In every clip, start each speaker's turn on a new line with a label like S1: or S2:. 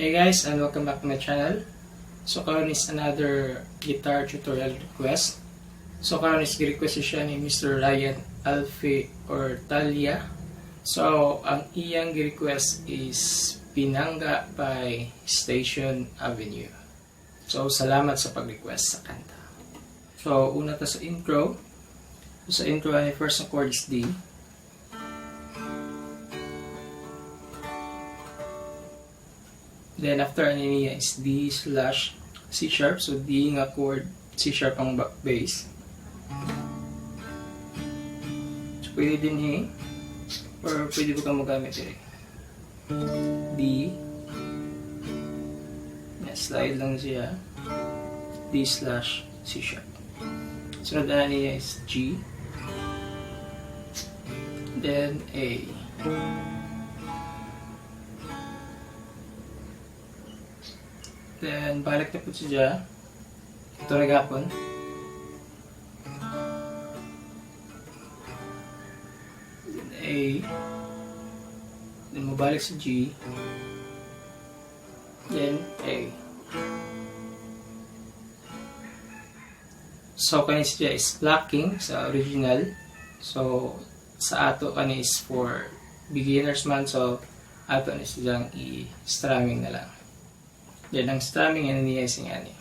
S1: Hey guys, and welcome back to my channel. So karon is another guitar tutorial request. So karon is request siya ni Mr. Ryan Alfie or Talia. So ang iyang request is Pinangga by Station Avenue. So salamat sa pag-request sa kanta. So una ta sa intro. So, sa intro ay first chord is D. Then after niya is D slash C sharp. So D nga chord, C sharp ang bass. So pwede din or pwede ko magamit D. Slide lang siya. D slash C sharp. Sunod na niya is G. Then A. Then, balik na po siya. Ito nagapon. Then, A. Then, mabalik sa G. Then, A. So, kanin siya is blocking sa original. So, sa ato kanin is for beginners man. So, ato na silang i-strumming na lang. Then, ang strumming yan niya is nga ni.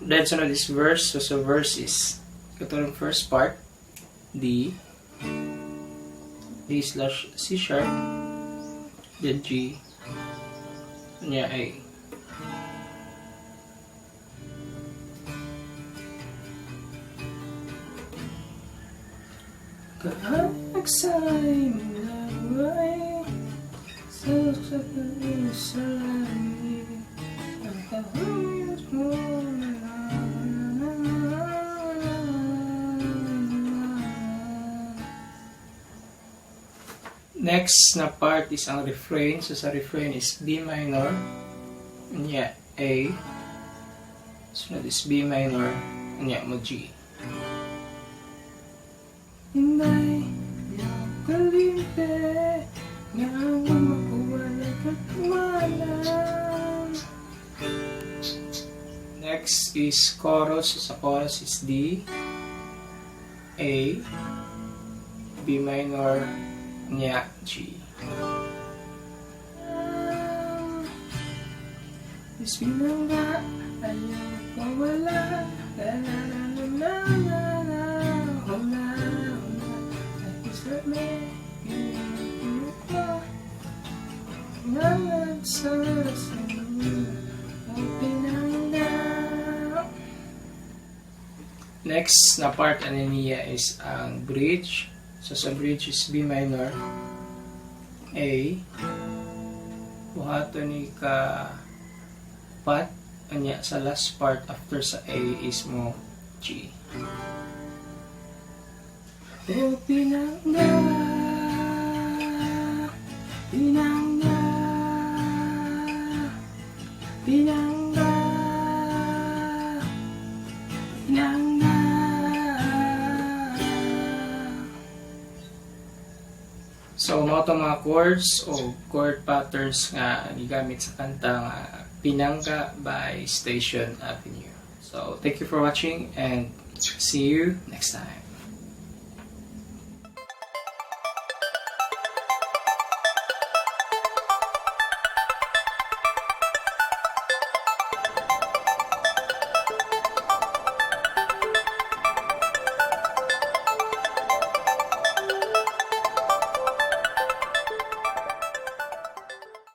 S1: Then sunod is verse. So sa verse is katulong first part D slash C sharp, then G, niya A. Kahagsay malaway sa salay ang kahayos mo. Next na part is ang refrain. So sa refrain is B minor, niya A, sunod is B minor, niya mo G. Hinday, yaw kalimpe, nga mo makuwala katmalam. Next is chorus. So sa chorus is D, A, B minor, niya G. Is Pinangga, ayaw mawala. La la la la la la, hula hula. Is that me? Pinangga, naman sa Pinangga. Next na part ano niya is ang bridge. So sa bridge is B minor, A, buhato ni ka pat, anya sa last part after sa A is mo G. O Pinangga, Pinangga, Pinangga, Pinangga. So, mga itong mga chords o chord patterns nga gigamit sa kanta nga Pinangga by Station Avenue. So, thank you for watching and see you next time.